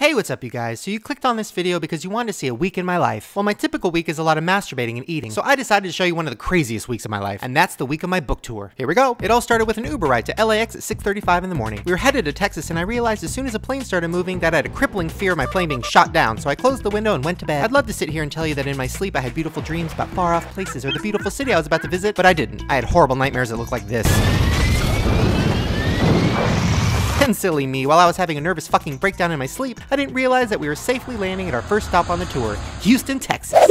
Hey, what's up you guys? So you clicked on this video because you wanted to see a week in my life. Well, my typical week is a lot of masturbating and eating, so I decided to show you one of the craziest weeks of my life, and that's the week of my book tour. Here we go. It all started with an Uber ride to LAX at 6:35 in the morning. We were headed to Texas, and I realized as soon as the plane started moving that I had a crippling fear of my plane being shot down, so I closed the window and went to bed. I'd love to sit here and tell you that in my sleep I had beautiful dreams about far-off places or the beautiful city I was about to visit, but I didn't. I had horrible nightmares that looked like this. And silly me, while I was having a nervous fucking breakdown in my sleep, I didn't realize that we were safely landing at our first stop on the tour, Houston, Texas.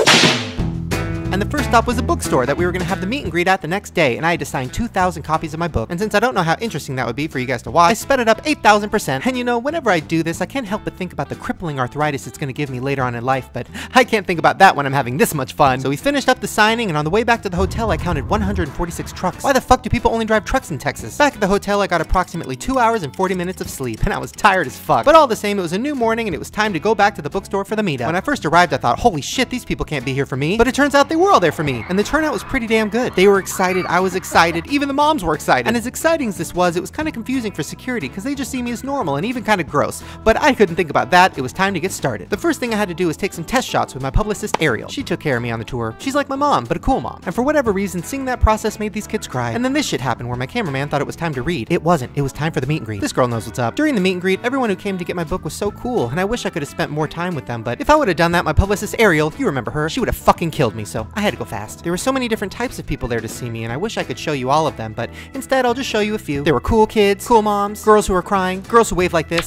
And the first stop was a bookstore that we were going to have the meet and greet at the next day, and I had to sign 2,000 copies of my book. And since I don't know how interesting that would be for you guys to watch, I sped it up 8,000%. And you know, whenever I do this, I can't help but think about the crippling arthritis it's going to give me later on in life, but I can't think about that when I'm having this much fun. So we finished up the signing, and on the way back to the hotel, I counted 146 trucks. Why the fuck do people only drive trucks in Texas? Back at the hotel, I got approximately 2 hours and 40 minutes of sleep, and I was tired as fuck. But all the same, it was a new morning, and it was time to go back to the bookstore for the meetup. When I first arrived, I thought, holy shit, these people can't be here for me. But it turns out they were all there for me. And the turnout was pretty damn good. They were excited, I was excited, even the moms were excited. And as exciting as this was, it was kind of confusing for security because they just see me as normal and even kind of gross. But I couldn't think about that, it was time to get started. The first thing I had to do was take some test shots with my publicist Ariel. She took care of me on the tour. She's like my mom, but a cool mom. And for whatever reason, seeing that process made these kids cry. And then this shit happened where my cameraman thought it was time to read. It wasn't, it was time for the meet and greet. This girl knows what's up. During the meet and greet, everyone who came to get my book was so cool, and I wish I could have spent more time with them, but if I would have done that, my publicist Ariel, you remember her, she would have fucking killed me, so I had to go fast. There were so many different types of people there to see me, and I wish I could show you all of them, but instead I'll just show you a few. There were cool kids, cool moms, girls who were crying, girls who waved like this,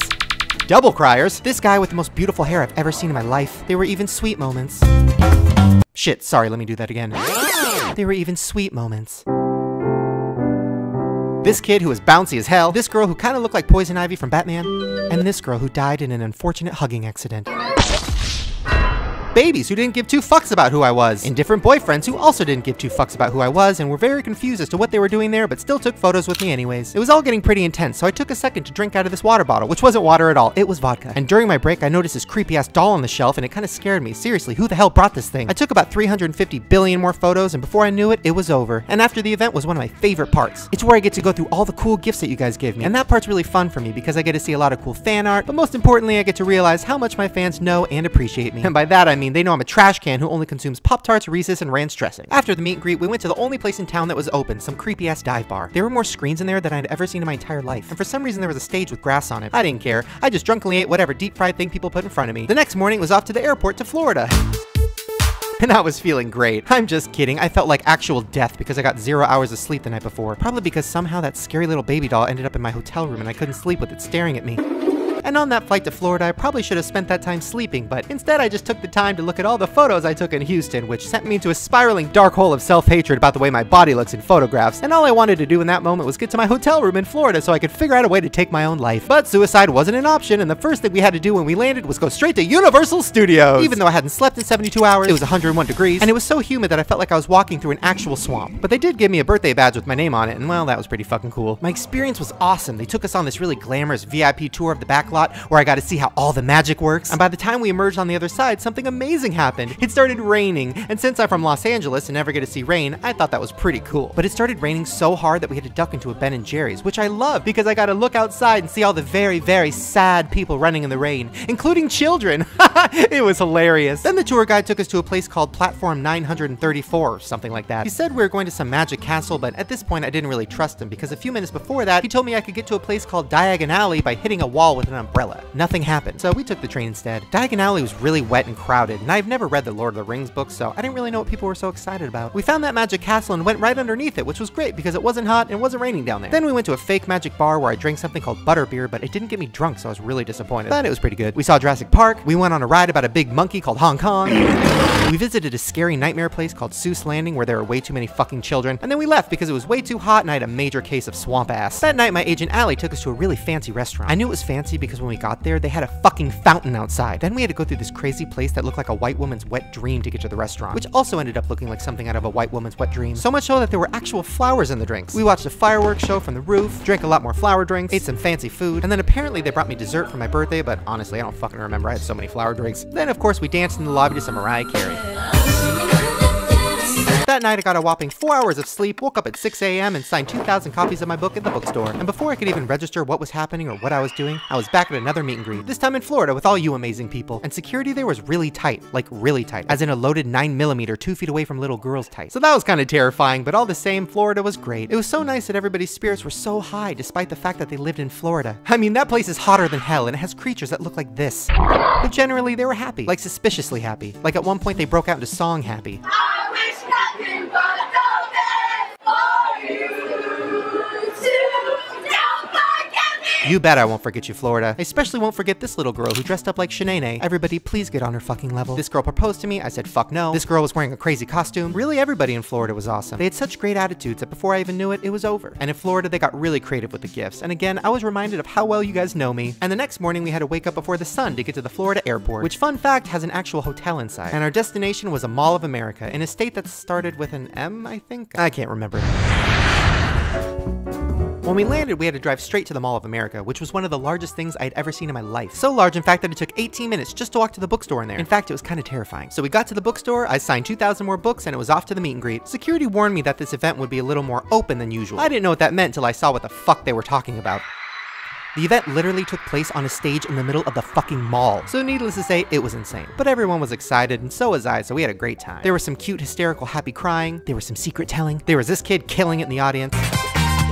double criers, this guy with the most beautiful hair I've ever seen in my life. There were even sweet moments. Shit, sorry, let me do that again. There were even sweet moments. This kid who was bouncy as hell, this girl who kind of looked like Poison Ivy from Batman, and this girl who died in an unfortunate hugging accident. Babies who didn't give two fucks about who I was, and different boyfriends who also didn't give two fucks about who I was and were very confused as to what they were doing there but still took photos with me anyways. It was all getting pretty intense, so I took a second to drink out of this water bottle, which wasn't water at all, it was vodka. And during my break, I noticed this creepy ass doll on the shelf and it kind of scared me. Seriously, who the hell brought this thing? I took about 350 billion more photos, and before I knew it, it was over. And after the event was one of my favorite parts. It's where I get to go through all the cool gifts that you guys give me, and that part's really fun for me because I get to see a lot of cool fan art, but most importantly, I get to realize how much my fans know and appreciate me. And by that I mean they know I'm a trash can who only consumes Pop-Tarts, Reese's, and ranch dressing. After the meet and greet, we went to the only place in town that was open, some creepy-ass dive bar. There were more screens in there than I'd ever seen in my entire life, and for some reason there was a stage with grass on it. I didn't care. I just drunkenly ate whatever deep-fried thing people put in front of me. The next morning was off to the airport to Florida. And I was feeling great. I'm just kidding. I felt like actual death because I got 0 hours of sleep the night before. Probably because somehow that scary little baby doll ended up in my hotel room and I couldn't sleep with it staring at me. And on that flight to Florida, I probably should have spent that time sleeping, but instead I just took the time to look at all the photos I took in Houston, which sent me into a spiraling dark hole of self-hatred about the way my body looks in photographs. And all I wanted to do in that moment was get to my hotel room in Florida so I could figure out a way to take my own life. But suicide wasn't an option, and the first thing we had to do when we landed was go straight to Universal Studios. Even though I hadn't slept in 72 hours, it was 101 degrees, and it was so humid that I felt like I was walking through an actual swamp. But they did give me a birthday badge with my name on it, and well, that was pretty fucking cool. My experience was awesome. They took us on this really glamorous VIP tour of the back lot where I got to see how all the magic works, and by the time we emerged on the other side, something amazing happened. It started raining, and since I'm from Los Angeles and never get to see rain, I thought that was pretty cool. But it started raining so hard that we had to duck into a Ben & Jerry's, which I love because I got to look outside and see all the very, very sad people running in the rain, including children. It was hilarious. Then the tour guide took us to a place called Platform 934 or something like that. He said we were going to some magic castle, but at this point I didn't really trust him because a few minutes before that, he told me I could get to a place called Diagon Alley by hitting a wall with an umbrella. Nothing happened, so we took the train instead. Diagon Alley was really wet and crowded, and I've never read the Lord of the Rings books, so I didn't really know what people were so excited about. We found that magic castle and went right underneath it, which was great because it wasn't hot and it wasn't raining down there. Then we went to a fake magic bar where I drank something called butterbeer, but it didn't get me drunk, so I was really disappointed. But it was pretty good. We saw Jurassic Park, we went on a ride about a big monkey called Hong Kong, we visited a scary nightmare place called Seuss Landing where there were way too many fucking children, and then we left because it was way too hot and I had a major case of swamp ass. That night my agent Allie took us to a really fancy restaurant. I knew it was fancy because when we got there, they had a fucking fountain outside. Then we had to go through this crazy place that looked like a white woman's wet dream to get to the restaurant, which also ended up looking like something out of a white woman's wet dream. So much so that there were actual flowers in the drinks. We watched a fireworks show from the roof, drank a lot more flower drinks, ate some fancy food, and then apparently they brought me dessert for my birthday, but honestly, I don't fucking remember. I had so many flower drinks. Then, of course, we danced in the lobby to some Mariah Carey. That night I got a whopping 4 hours of sleep, woke up at 6 a.m. and signed 2,000 copies of my book at the bookstore. And before I could even register what was happening or what I was doing, I was back at another meet and greet, this time in Florida with all you amazing people. And security there was really tight, like really tight, as in a loaded 9mm 2 feet away from little girls tight. So that was kind of terrifying, but all the same, Florida was great. It was so nice that everybody's spirits were so high despite the fact that they lived in Florida. I mean, that place is hotter than hell and it has creatures that look like this. But generally they were happy, like suspiciously happy. Like at one point they broke out into song happy. I wish nothing but the best for you to don't forget me. You bet I won't forget you, Florida. I especially won't forget this little girl who dressed up like Shanae. Everybody please get on her fucking level. This girl proposed to me, I said fuck no. This girl was wearing a crazy costume. Really everybody in Florida was awesome. They had such great attitudes that before I even knew it, it was over. And in Florida they got really creative with the gifts. And again, I was reminded of how well you guys know me. And the next morning we had to wake up before the sun to get to the Florida airport, which fun fact has an actual hotel inside. And our destination was a Mall of America in a state that started with an M, I think? I can't remember. When we landed, we had to drive straight to the Mall of America, which was one of the largest things I'd ever seen in my life. So large, in fact, that it took 18 minutes just to walk to the bookstore in there. In fact, it was kind of terrifying. So we got to the bookstore, I signed 2,000 more books, and it was off to the meet and greet. Security warned me that this event would be a little more open than usual. I didn't know what that meant until I saw what the fuck they were talking about. The event literally took place on a stage in the middle of the fucking mall. So needless to say, it was insane. But everyone was excited, and so was I, so we had a great time. There was some cute, hysterical, happy crying. There was some secret telling. There was this kid killing it in the audience.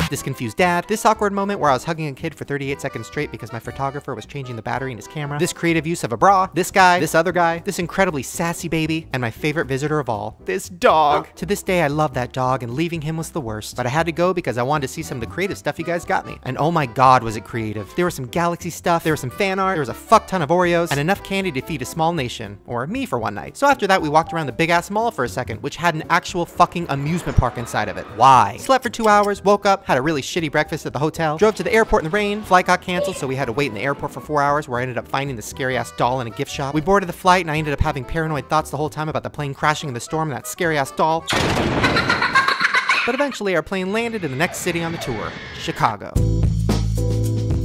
This confused dad, this awkward moment where I was hugging a kid for 38 seconds straight because my photographer was changing the battery in his camera, this creative use of a bra, this guy, this other guy, this incredibly sassy baby, and my favorite visitor of all, this dog. To this day, I love that dog, and leaving him was the worst. But I had to go because I wanted to see some of the creative stuff you guys got me. And oh my god, was it creative. There was some galaxy stuff, there was some fan art, there was a fuck ton of Oreos, and enough candy to feed a small nation, or me for one night. So after that, we walked around the big ass mall for a second, which had an actual fucking amusement park inside of it. Why? Slept for 2 hours, woke up, had a really shitty breakfast at the hotel, drove to the airport in the rain, flight got canceled, so we had to wait in the airport for 4 hours where I ended up finding the scary ass doll in a gift shop. We boarded the flight and I ended up having paranoid thoughts the whole time about the plane crashing in the storm and that scary ass doll. But eventually our plane landed in the next city on the tour, Chicago.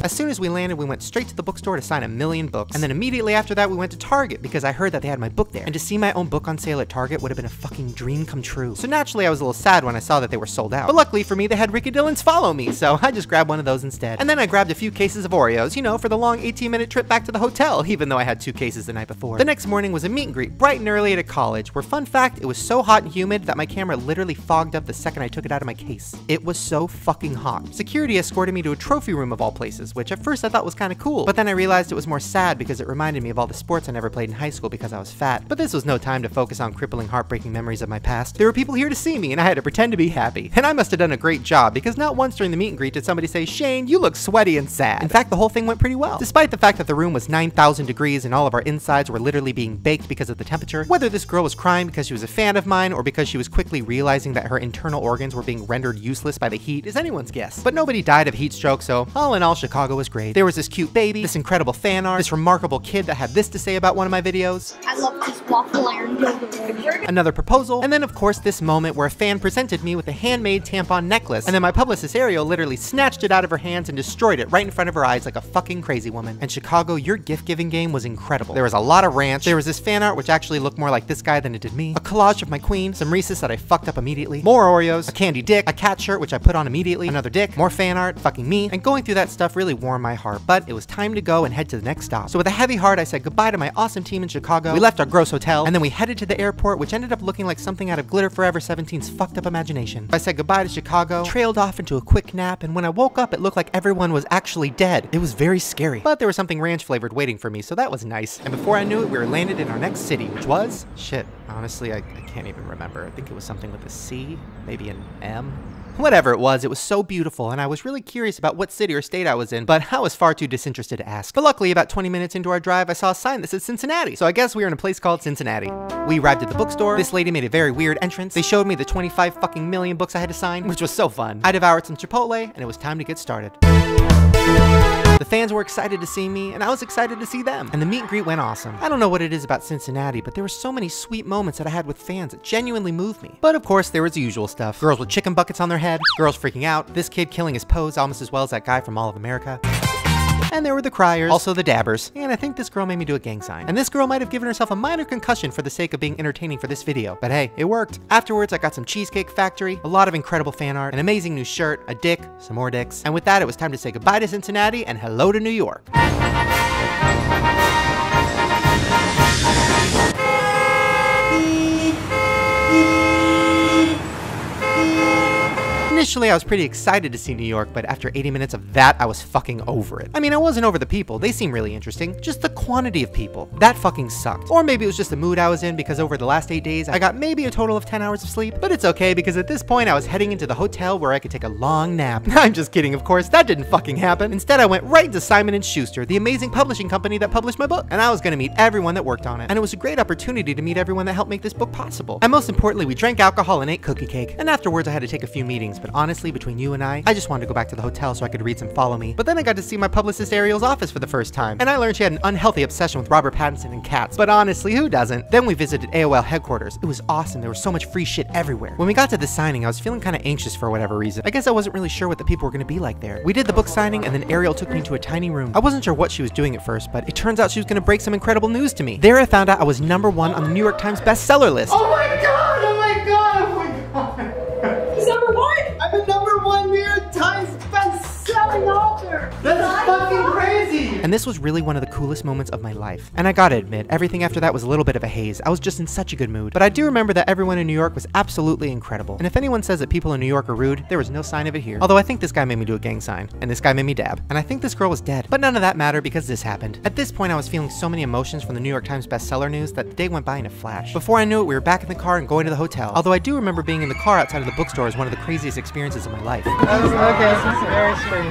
As soon as we landed, we went straight to the bookstore to sign 1,000,000 books. And then immediately after that, we went to Target because I heard that they had my book there. And to see my own book on sale at Target would have been a fucking dream come true. So naturally, I was a little sad when I saw that they were sold out. But luckily for me, they had Ricky Dillon's Follow Me, so I just grabbed one of those instead. And then I grabbed a few cases of Oreos, you know, for the long 18-minute trip back to the hotel, even though I had 2 cases the night before. The next morning was a meet and greet, bright and early at a college, where fun fact, it was so hot and humid that my camera literally fogged up the second I took it out of my case. It was so fucking hot. Security escorted me to a trophy room of all places, which at first I thought was kind of cool, but then I realized it was more sad because it reminded me of all the sports I never played in high school because I was fat. But this was no time to focus on crippling, heartbreaking memories of my past. There were people here to see me, and I had to pretend to be happy. And I must have done a great job because not once during the meet and greet did somebody say, "Shane, you look sweaty and sad." In fact, the whole thing went pretty well. Despite the fact that the room was 9,000 degrees and all of our insides were literally being baked because of the temperature, whether this girl was crying because she was a fan of mine or because she was quickly realizing that her internal organs were being rendered useless by the heat is anyone's guess. But nobody died of heat stroke, so all in all, Chicago was great. There was this cute baby, this incredible fan art, this remarkable kid that had this to say about one of my videos. I love this waffle iron dildo. Another proposal, and then of course this moment where a fan presented me with a handmade tampon necklace, and then my publicist Ariel literally snatched it out of her hands and destroyed it right in front of her eyes like a fucking crazy woman. And Chicago, your gift giving game was incredible. There was a lot of ranch, there was this fan art which actually looked more like this guy than it did me, a collage of my queen, some Reese's that I fucked up immediately, more Oreos, a candy dick, a cat shirt which I put on immediately, another dick, more fan art, fucking me, and going through that stuff really warmed my heart. But it was time to go and head to the next stop. So with a heavy heart, I said goodbye to my awesome team in Chicago. We left our gross hotel, and then we headed to the airport, which ended up looking like something out of Glitter Forever 17's fucked up imagination. I said goodbye to Chicago, trailed off into a quick nap, and when I woke up, it looked like everyone was actually dead. It was very scary. But there was something ranch flavored waiting for me, so that was nice. And before I knew it, we were landed in our next city, which was... shit, honestly, I can't even remember. I think it was something with a C, maybe an M. Whatever it was so beautiful, and I was really curious about what city or state I was in, but I was far too disinterested to ask. But luckily, about 20 minutes into our drive, I saw a sign that said Cincinnati, so I guess we were in a place called Cincinnati. We arrived at the bookstore. This lady made a very weird entrance. They showed me the 25 fucking million books I had to sign, which was so fun. I devoured some Chipotle, and it was time to get started. The fans were excited to see me, and I was excited to see them. And the meet and greet went awesome. I don't know what it is about Cincinnati, but there were so many sweet moments that I had with fans that genuinely moved me. But of course, there was the usual stuff. Girls with chicken buckets on their head, girls freaking out, this kid killing his pose almost as well as that guy from Mall of America. And there were the criers, also the dabbers. And I think this girl made me do a gang sign. And this girl might have given herself a minor concussion for the sake of being entertaining for this video. But hey, it worked. Afterwards, I got some Cheesecake Factory, a lot of incredible fan art, an amazing new shirt, a dick, some more dicks. And with that, it was time to say goodbye to Cincinnati and hello to New York. Initially, I was pretty excited to see New York, but after 80 minutes of that, I was fucking over it. I mean, I wasn't over the people. They seem really interesting. Just the quantity of people. That fucking sucked. Or maybe it was just the mood I was in because over the last 8 days, I got maybe a total of 10 hours of sleep. But it's okay because at this point, I was heading into the hotel where I could take a long nap. I'm just kidding, of course. That didn't fucking happen. Instead, I went right into Simon & Schuster, the amazing publishing company that published my book. And I was gonna meet everyone that worked on it. And it was a great opportunity to meet everyone that helped make this book possible. And most importantly, we drank alcohol and ate cookie cake. And afterwards, I had to take a few meetings, but honestly, between you and I just wanted to go back to the hotel so I could read some Follow Me. But then I got to see my publicist Ariel's office for the first time, and I learned she had an unhealthy obsession with Robert Pattinson and cats. But honestly, who doesn't? Then we visited AOL headquarters. It was awesome. There was so much free shit everywhere. When we got to the signing, I was feeling kind of anxious for whatever reason. I guess I wasn't really sure what the people were going to be like there. We did the book signing, and then Ariel took me into a tiny room. I wasn't sure what she was doing at first, but it turns out she was going to break some incredible news to me. There I found out I was #1 on the New York Times bestseller list. Oh my god! Oh my god! Oh my god! He's number 1! I'm the #1 New York Times best-selling author! That's fucking crazy! And this was really one of the coolest moments of my life. And I gotta admit, everything after that was a little bit of a haze. I was just in such a good mood. But I do remember that everyone in New York was absolutely incredible. And if anyone says that people in New York are rude, there was no sign of it here. Although I think this guy made me do a gang sign, and this guy made me dab. And I think this girl was dead. But none of that mattered because this happened. At this point, I was feeling so many emotions from the New York Times bestseller news that the day went by in a flash. Before I knew it, we were back in the car and going to the hotel. Although I do remember being in the car outside of the bookstore as one of the craziest experiences of my life. Okay, this is very strange.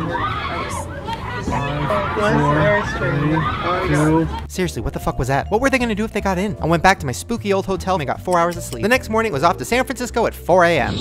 Seriously, what the fuck was that? What were they gonna do if they got in? I went back to my spooky old hotel and I got 4 hours of sleep. The next morning, it was off to San Francisco at 4 a.m.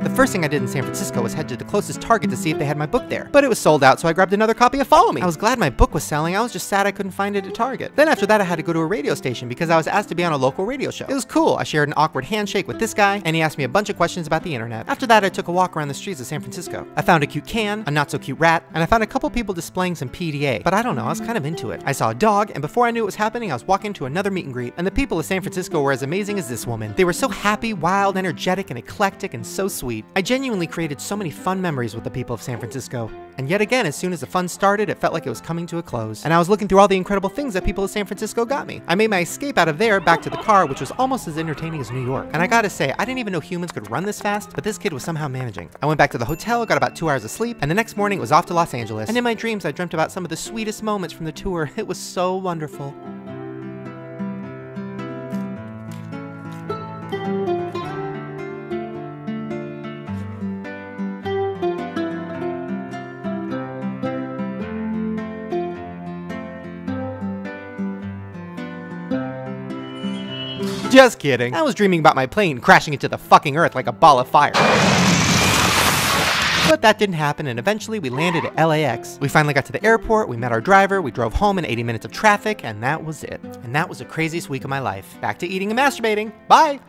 The first thing I did in San Francisco was head to the closest Target to see if they had my book there. But it was sold out, so I grabbed another copy of Follow Me. I was glad my book was selling. I was just sad I couldn't find it at Target. Then after that, I had to go to a radio station because I was asked to be on a local radio show. It was cool. I shared an awkward handshake with this guy, and he asked me a bunch of questions about the internet. After that, I took a walk around the streets of San Francisco. I found a cute can, a not so cute rat, and I found a couple people displaying some PDA. But I don't know, I was kind of into it. I saw a dog, and before I knew it was happening, I was walking to another meet and greet, and the people of San Francisco were as amazing as this woman. They were so happy, wild, energetic, and eclectic, and so sweet. I genuinely created so many fun memories with the people of San Francisco. And yet again, as soon as the fun started, it felt like it was coming to a close. And I was looking through all the incredible things that people of San Francisco got me. I made my escape out of there back to the car, which was almost as entertaining as New York. And I gotta say, I didn't even know humans could run this fast, but this kid was somehow managing. I went back to the hotel, got about 2 hours of sleep, and the next morning it was off to Los Angeles. And in my dreams, I dreamt about some of the sweetest moments from the tour. It was so wonderful. Just kidding. I was dreaming about my plane crashing into the fucking earth like a ball of fire. But that didn't happen, and eventually we landed at LAX. We finally got to the airport, we met our driver, we drove home in 80 minutes of traffic, and that was it. And that was the craziest week of my life. Back to eating and masturbating. Bye!